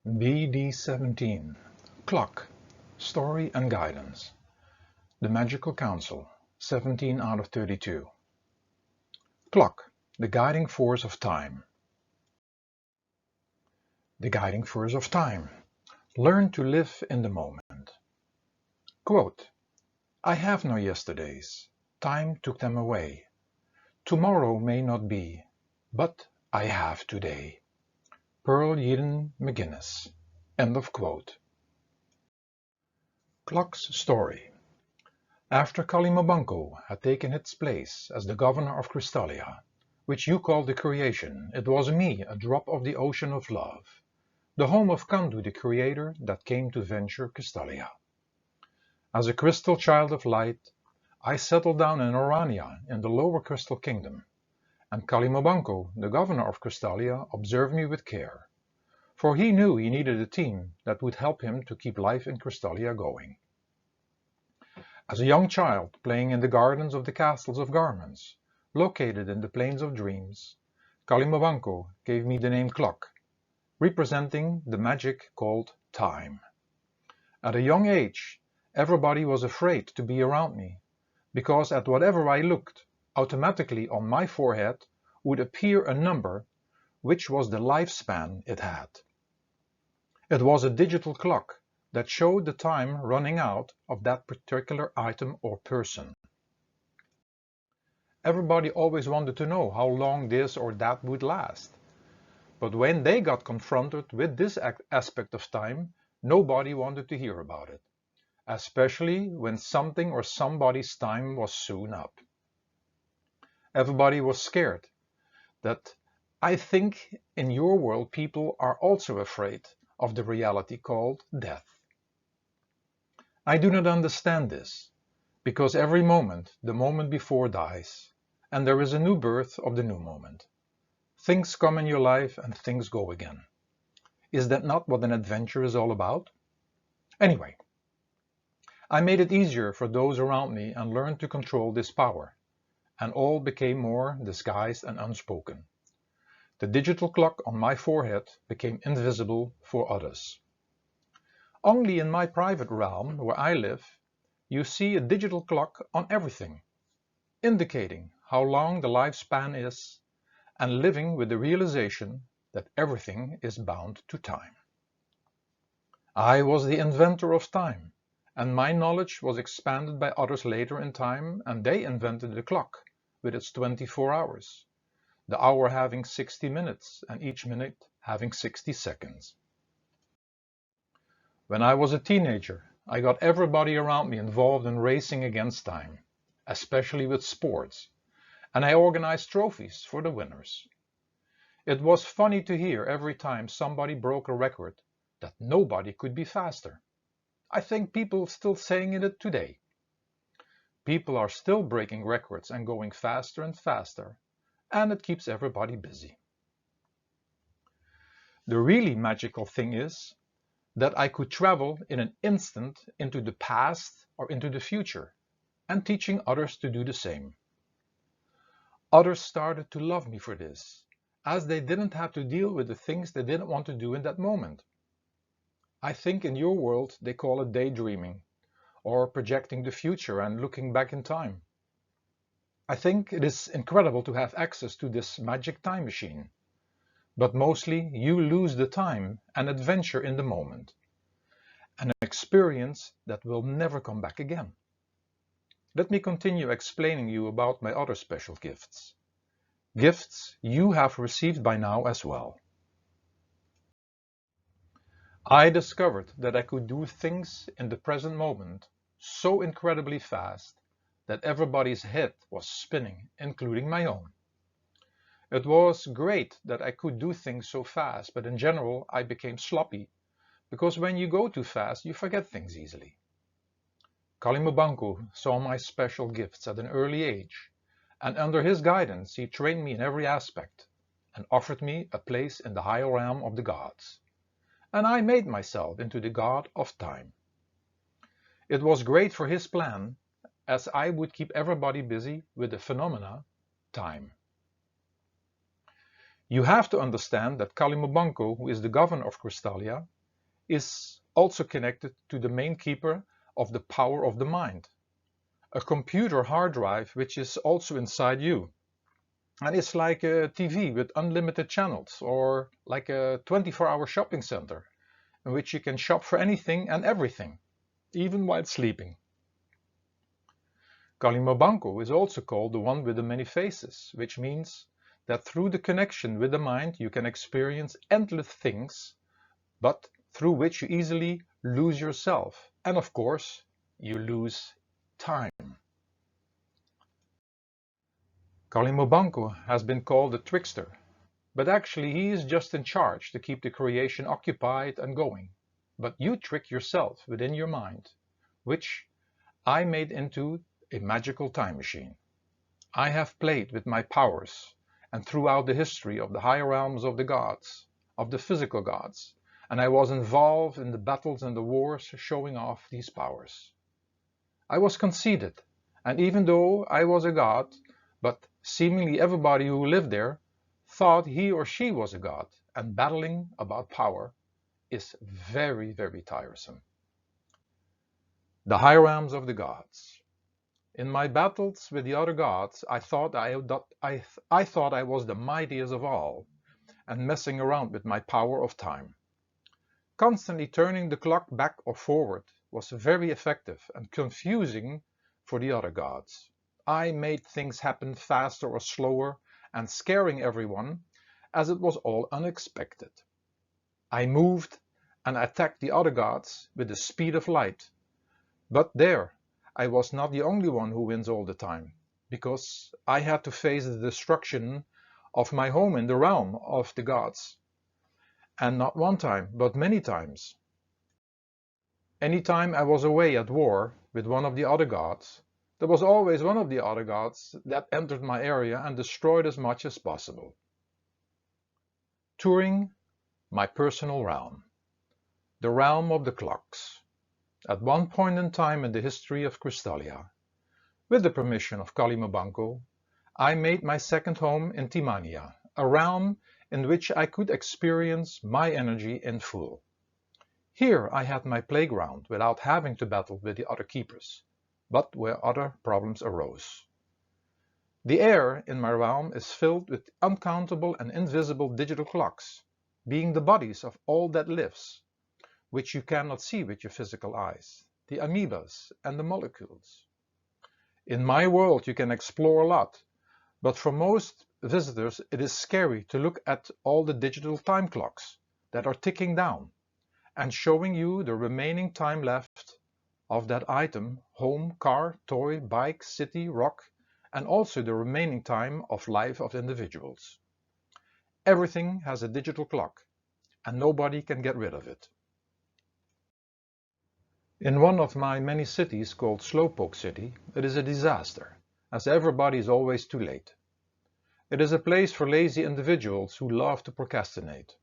Bd17 Clock, Story and Guidance. The Magical Council, 17 out of 32. Clock, the guiding force of time. The guiding force of time. Learn to live in the moment. Quote, I have no yesterdays. Time took them away. Tomorrow may not be, but I have today. Pearl Eden McGinnis. End of quote. Clock's story. After Kalimabanco had taken its place as the governor of Crystalia, which you call the creation, it was me, a drop of the ocean of love, the home of Kandu the creator, that came to venture Crystalia. As a crystal child of light, I settled down in Orania in the lower crystal kingdom, and Kalimabanco, the governor of Crystalia, observed me with care, for he knew he needed a team that would help him to keep life in Crystalia going. As a young child playing in the gardens of the castles of garments, located in the plains of dreams, Kalimabanco gave me the name Clock, representing the magic called time. At a young age, everybody was afraid to be around me, because at whatever I looked, automatically on my forehead would appear a number, which was the lifespan it had. It was a digital clock that showed the time running out of that particular item or person. Everybody always wanted to know how long this or that would last. But when they got confronted with this aspect of time, nobody wanted to hear about it, especially when something or somebody's time was soon up. Everybody was scared. That I think in your world people are also afraid of the reality called death. I do not understand this, because every moment, the moment before dies, and there is a new birth of the new moment. Things come in your life and things go again. Is that not what an adventure is all about? Anyway, I made it easier for those around me and learned to control this power, and all became more disguised and unspoken. The digital clock on my forehead became invisible for others. Only in my private realm, where I live, you see a digital clock on everything, indicating how long the lifespan is, and living with the realization that everything is bound to time. I was the inventor of time, and my knowledge was expanded by others later in time, and they invented the clock with its 24 hours, the hour having 60 minutes and each minute having 60 seconds. When I was a teenager, I got everybody around me involved in racing against time, especially with sports, and I organized trophies for the winners. It was funny to hear every time somebody broke a record that nobody could be faster. I think people are still saying it today. People are still breaking records and going faster and faster, and it keeps everybody busy. The really magical thing is that I could travel in an instant into the past or into the future, and teaching others to do the same. Others started to love me for this, as they didn't have to deal with the things they didn't want to do in that moment. I think in your world they call it daydreaming, or projecting the future and looking back in time. I think it is incredible to have access to this magic time machine. But mostly you lose the time and adventure in the moment, an experience that will never come back again. Let me continue explaining you about my other special gifts. Gifts you have received by now as well. I discovered that I could do things in the present moment so incredibly fast that everybody's head was spinning, including my own. It was great that I could do things so fast, but in general I became sloppy, because when you go too fast you forget things easily. Kalimabanco saw my special gifts at an early age, and under his guidance he trained me in every aspect, and offered me a place in the higher realm of the gods. And I made myself into the god of time. It was great for his plan, as I would keep everybody busy with the phenomena, time. You have to understand that Kalimabanco, who is the governor of Crystalia, is also connected to the main keeper of the power of the mind, a computer hard drive which is also inside you. And it's like a TV with unlimited channels, or like a 24-hour shopping center in which you can shop for anything and everything, even while sleeping. Kalimobanko is also called the one with the many faces, which means that through the connection with the mind you can experience endless things, but through which you easily lose yourself. And of course, you lose time. Kalimobanko has been called a trickster, but actually he is just in charge to keep the creation occupied and going. But you trick yourself within your mind, which I made into a magical time machine. I have played with my powers, and throughout the history of the higher realms of the gods, of the physical gods, and I was involved in the battles and the wars showing off these powers. I was conceited, and even though I was a god, but seemingly everybody who lived there thought he or she was a god, and battling about power is very, very tiresome. The high realms of the gods. In my battles with the other gods, I thought I was the mightiest of all, and messing around with my power of time. Constantly turning the clock back or forward was very effective and confusing for the other gods. I made things happen faster or slower and scaring everyone, as it was all unexpected. I moved and attacked the other gods with the speed of light. But there, I was not the only one who wins all the time, because I had to face the destruction of my home in the realm of the gods. And not one time, but many times. Anytime I was away at war with one of the other gods, there was always one of the other gods that entered my area and destroyed as much as possible. Touring my personal realm, the realm of the clocks. At one point in time in the history of Crystallia, with the permission of Kalimobanko, I made my second home in Timania, a realm in which I could experience my energy in full. Here I had my playground without having to battle with the other keepers, but where other problems arose. The air in my realm is filled with uncountable and invisible digital clocks, being the bodies of all that lives, which you cannot see with your physical eyes, the amoebas and the molecules. In my world you can explore a lot, but for most visitors it is scary to look at all the digital time clocks that are ticking down and showing you the remaining time left of that item, home, car, toy, bike, city, rock, and also the remaining time of life of individuals. Everything has a digital clock, and nobody can get rid of it. In one of my many cities called Slowpoke City, it is a disaster, as everybody is always too late. It is a place for lazy individuals who love to procrastinate.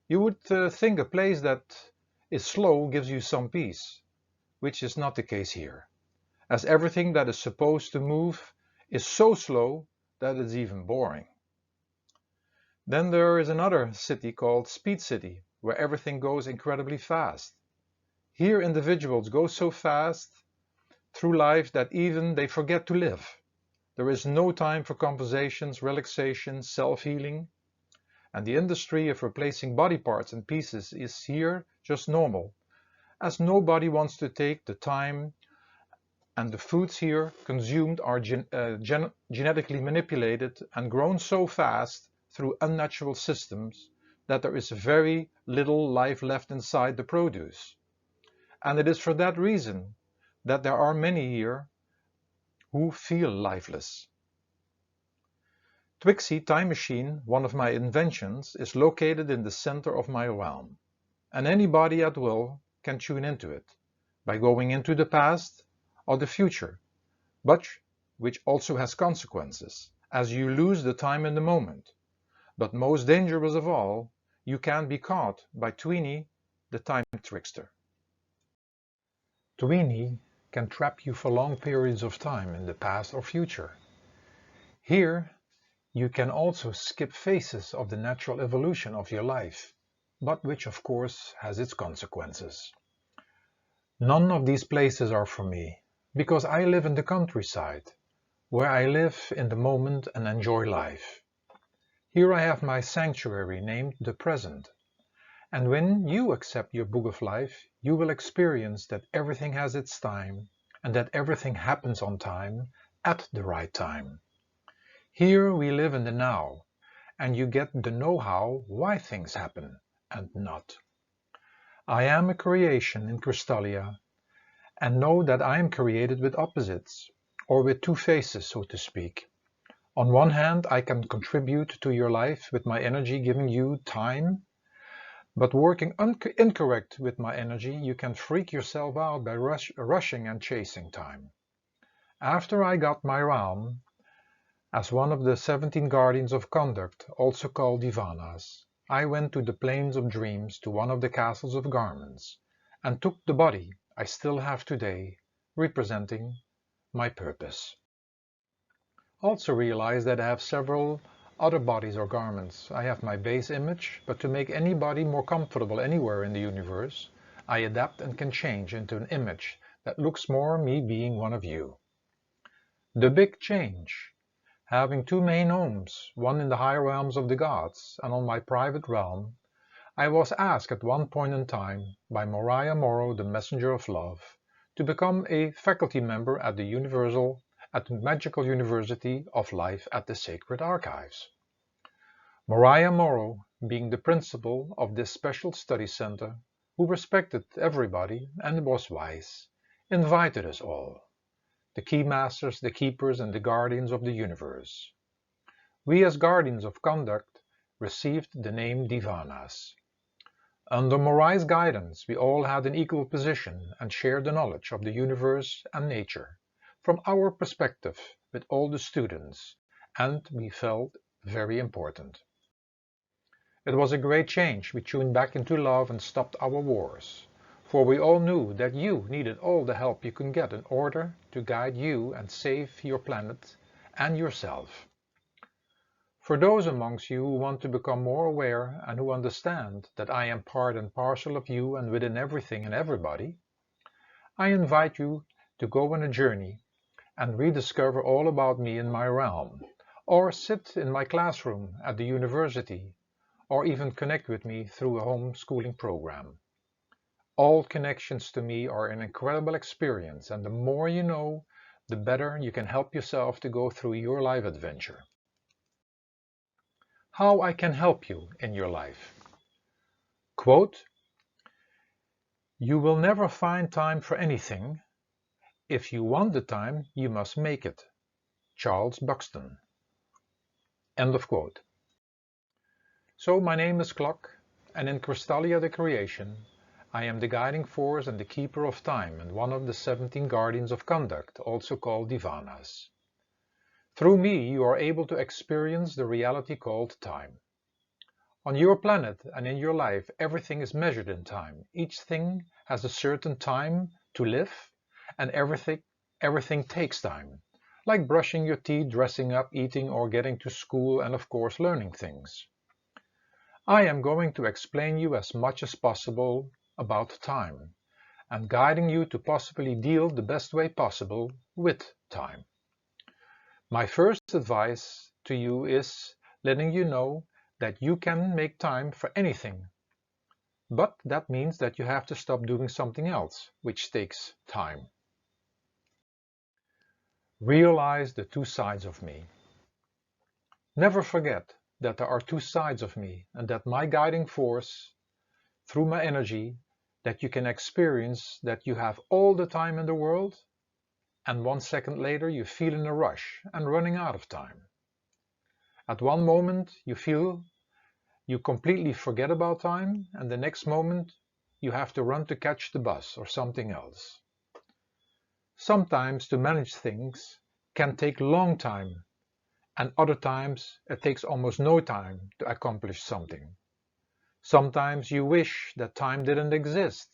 You would think a place that is slow gives you some peace, which is not the case here, as everything that is supposed to move is so slow that it's even boring. Then there is another city called Speed City, where everything goes incredibly fast. Here individuals go so fast through life that even they forget to live. There is no time for conversations, relaxation, self-healing, and the industry of replacing body parts and pieces is here just normal, as nobody wants to take the time, and the foods here consumed are genetically manipulated and grown so fast through unnatural systems that there is very little life left inside the produce. And it is for that reason that there are many here who feel lifeless. Twixie Time Machine, one of my inventions, is located in the center of my realm, and anybody at will can tune into it by going into the past or the future, but which also has consequences, as you lose the time in the moment. But most dangerous of all, you can be caught by Tweenie, the time trickster. Tweenie can trap you for long periods of time in the past or future. Here, you can also skip phases of the natural evolution of your life, but which of course has its consequences. None of these places are for me, because I live in the countryside, where I live in the moment and enjoy life. Here I have my sanctuary named the present. And when you accept your book of life, you will experience that everything has its time, and that everything happens on time, at the right time. Here we live in the now, and you get the know-how why things happen, and not. I am a creation in Crystallia, and know that I am created with opposites, or with two faces, so to speak. On one hand, I can contribute to your life with my energy, giving you time, but working incorrect with my energy, you can freak yourself out by rushing and chasing time. After I got my realm, as one of the 17 guardians of conduct, also called Divanas, I went to the plains of dreams to one of the castles of garments, and took the body I still have today, representing my purpose. Also realize that I have several other bodies or garments. I have my base image, but to make any body more comfortable anywhere in the universe, I adapt and can change into an image that looks more me being one of you. The big change. Having two main homes, one in the higher realms of the gods, and on my private realm, I was asked at one point in time by Moriah Morrow, the Messenger of Love, to become a faculty member at the Magical University of Life at the Sacred Archives. Moriah Morrow, being the principal of this special study center, who respected everybody and was wise, invited us all, the key masters, the keepers, and the guardians of the universe. We as guardians of conduct received the name Divanas. Under Morai's guidance, we all had an equal position and shared the knowledge of the universe and nature, from our perspective with all the students, and we felt very important. It was a great change. We tuned back into love and stopped our wars, for we all knew that you needed all the help you could get in order to guide you and save your planet and yourself. For those amongst you who want to become more aware and who understand that I am part and parcel of you and within everything and everybody, I invite you to go on a journey and rediscover all about me in my realm, or sit in my classroom at the university, or even connect with me through a homeschooling program. All connections to me are an incredible experience, and the more you know, the better you can help yourself to go through your life adventure. How I can help you in your life. Quote, "You will never find time for anything. If you want the time, you must make it." Charles Buxton. End of quote. So my name is Clock, and in Crystallia the Creation, I am the guiding force and the keeper of time and one of the 17 guardians of conduct, also called Divanas. Through me you are able to experience the reality called time. On your planet and in your life, everything is measured in time. Each thing has a certain time to live, and everything takes time, like brushing your teeth, dressing up, eating, or getting to school, and of course learning things. I am going to explain you as much as possible about time, and guiding you to possibly deal the best way possible with time. My first advice to you is letting you know that you can make time for anything, but that means that you have to stop doing something else, which takes time. Realize the two sides of me. Never forget that there are two sides of me, and that my guiding force, through my energy, that you can experience that you have all the time in the world, and 1 second later you feel in a rush and running out of time. At one moment you feel you completely forget about time, and the next moment you have to run to catch the bus or something else. Sometimes to manage things can take a long time, and other times it takes almost no time to accomplish something. Sometimes you wish that time didn't exist.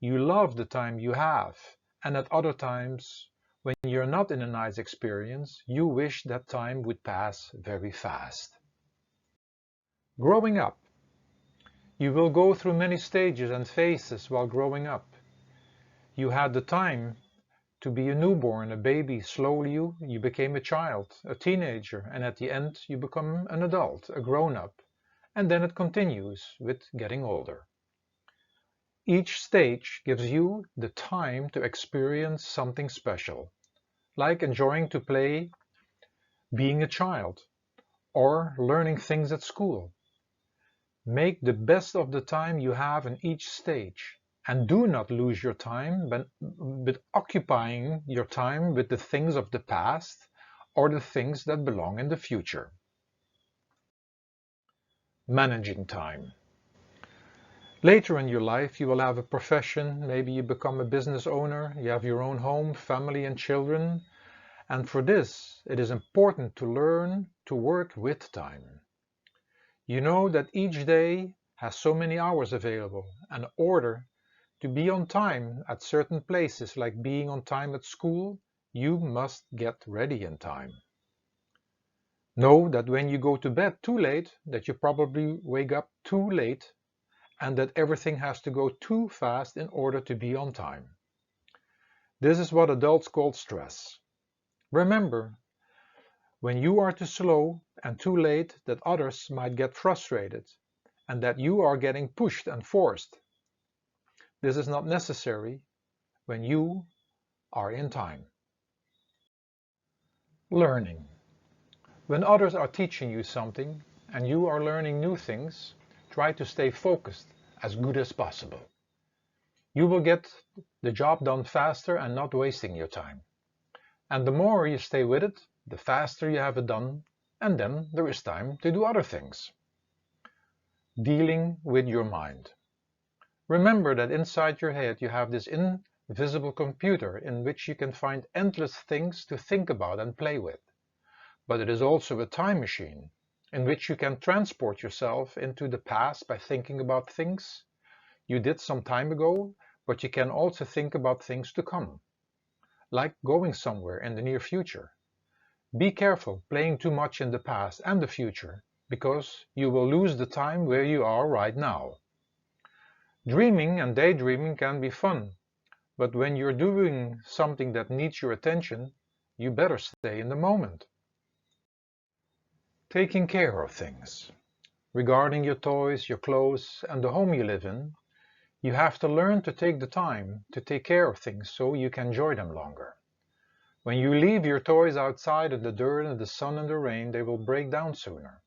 You love the time you have, and at other times, when you're not in a nice experience, you wish that time would pass very fast. Growing up, You will go through many stages and phases while growing up. You had the time to be a newborn, a baby. Slowly you became a child, a teenager, and at the end you become an adult, a grown-up. And then it continues with getting older. Each stage gives you the time to experience something special, like enjoying to play, being a child, or learning things at school. Make the best of the time you have in each stage, and do not lose your time but occupying your time with the things of the past or the things that belong in the future. Managing time. Later in your life you will have a profession, maybe you become a business owner, you have your own home, family and children, and for this it is important to learn to work with time. You know that each day has so many hours available, and in order to be on time at certain places, like being on time at school, you must get ready in time. Know that when you go to bed too late, that you probably wake up too late, and that everything has to go too fast in order to be on time. This is what adults call stress. Remember, when you are too slow and too late, that others might get frustrated, and that you are getting pushed and forced. This is not necessary when you are in time. Learning. When others are teaching you something and you are learning new things, try to stay focused as good as possible. You will get the job done faster and not wasting your time. And the more you stay with it, the faster you have it done, and then there is time to do other things. Dealing with your mind. Remember that inside your head you have this invisible computer in which you can find endless things to think about and play with. But it is also a time machine in which you can transport yourself into the past by thinking about things you did some time ago, but you can also think about things to come, like going somewhere in the near future. Be careful playing too much in the past and the future, because you will lose the time where you are right now. Dreaming and daydreaming can be fun, but when you're doing something that needs your attention, you better stay in the moment. Taking care of things. Regarding your toys, your clothes, and the home you live in, you have to learn to take the time to take care of things so you can enjoy them longer. When you leave your toys outside in the dirt and the sun and the rain, they will break down sooner.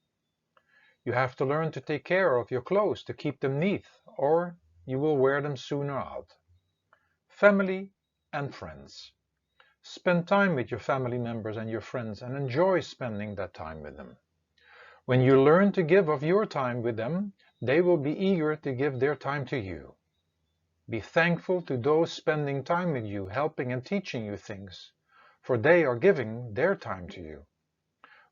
You have to learn to take care of your clothes to keep them neat, or you will wear them sooner out. Family and friends. Spend time with your family members and your friends and enjoy spending that time with them. When you learn to give of your time with them, they will be eager to give their time to you. Be thankful to those spending time with you, helping and teaching you things, for they are giving their time to you.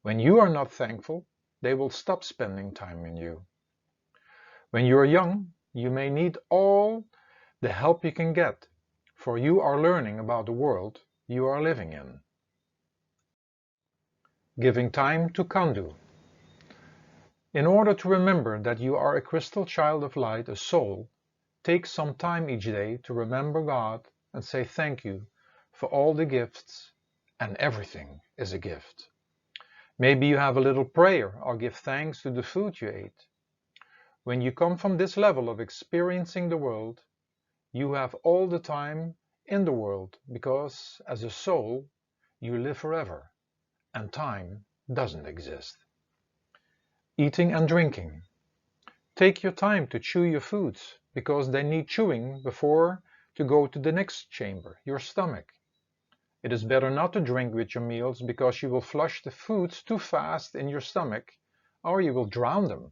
When you are not thankful, they will stop spending time with you. When you are young, you may need all the help you can get, for you are learning about the world you are living in. Giving time to Kandu. In order to remember that you are a crystal child of light, a soul, take some time each day to remember God and say thank you for all the gifts, and everything is a gift. Maybe you have a little prayer or give thanks to the food you ate. When you come from this level of experiencing the world, you have all the time in the world, because as a soul you live forever and time doesn't exist. Eating and drinking. Take your time to chew your foods, because they need chewing before to go to the next chamber, your stomach. It is better not to drink with your meals, because you will flush the foods too fast in your stomach, or you will drown them.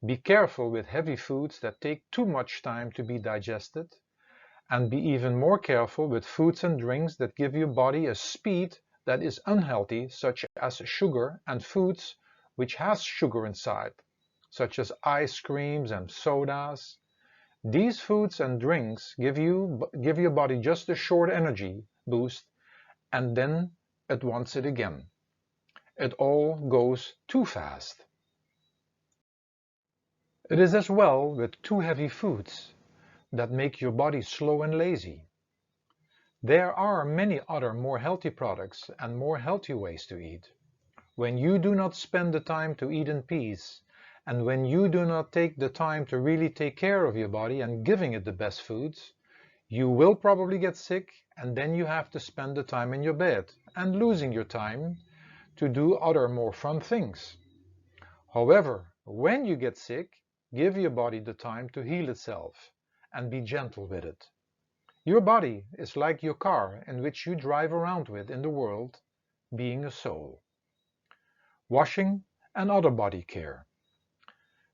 Be careful with heavy foods that take too much time to be digested, and be even more careful with foods and drinks that give your body a speed that is unhealthy, such as sugar and foods which has sugar inside, such as ice creams and sodas. These foods and drinks give your body just a short energy boost, and then it wants it again. It all goes too fast. It is as well with too heavy foods that make your body slow and lazy. There are many other more healthy products and more healthy ways to eat. When you do not spend the time to eat in peace, and when you do not take the time to really take care of your body and giving it the best foods, you will probably get sick, and then you have to spend the time in your bed and losing your time to do other more fun things. However, when you get sick, give your body the time to heal itself and be gentle with it. Your body is like your car in which you drive around with in the world, being a soul. Washing and other body care.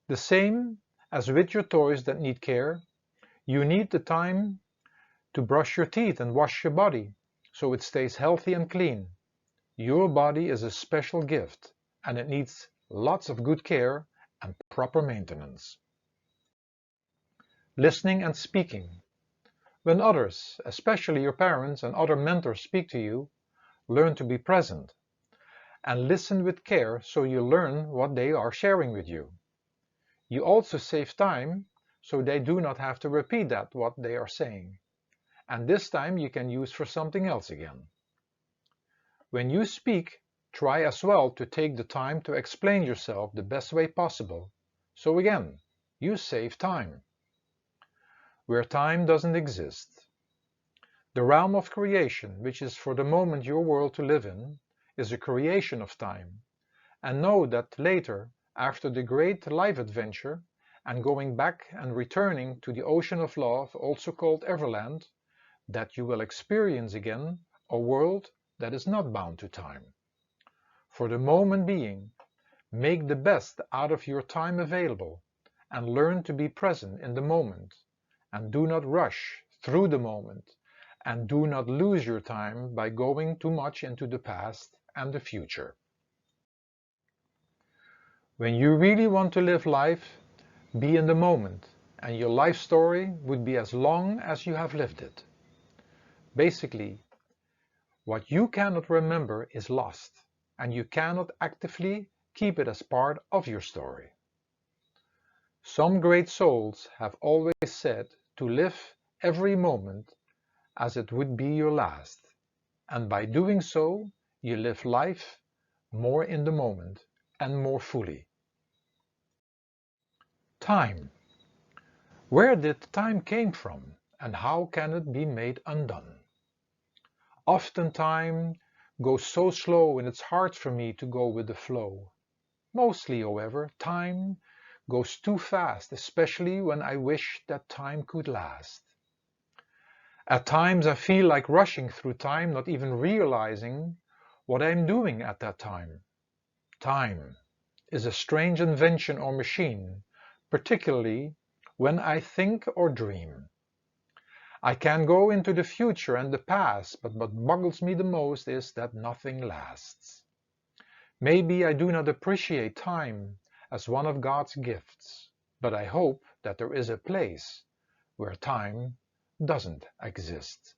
The same as with your toys that need care, you need the time to brush your teeth and wash your body so it stays healthy and clean. Your body is a special gift and it needs lots of good care and proper maintenance. Listening and speaking. When others, especially your parents and other mentors, speak to you, learn to be present and listen with care so you learn what they are sharing with you. You also save time so they do not have to repeat what they are saying. And this time you can use for something else again. When you speak, try as well to take the time to explain yourself the best way possible. So again, you save time. Where time doesn't exist. The realm of creation, which is for the moment your world to live in, is a creation of time. And know that later, after the great life adventure, and going back and returning to the ocean of love, also called Everland, that you will experience again a world that is not bound to time. For the moment being, make the best out of your time available and learn to be present in the moment, and do not rush through the moment, and do not lose your time by going too much into the past and the future. When you really want to live life, be in the moment, and your life story would be as long as you have lived it. Basically, what you cannot remember is lost, and you cannot actively keep it as part of your story. Some great souls have always said to live every moment as it would be your last, and by doing so, you live life more in the moment and more fully. Time. Where did time came from, and how can it be made undone? Often time goes so slow and it's hard for me to go with the flow. Mostly, however, time goes too fast, especially when I wish that time could last. At times I feel like rushing through time, not even realizing what I'm doing at that time. Time is a strange invention or machine, particularly when I think or dream. I can go into the future and the past, but what boggles me the most is that nothing lasts. Maybe I do not appreciate time as one of God's gifts, but I hope that there is a place where time doesn't exist.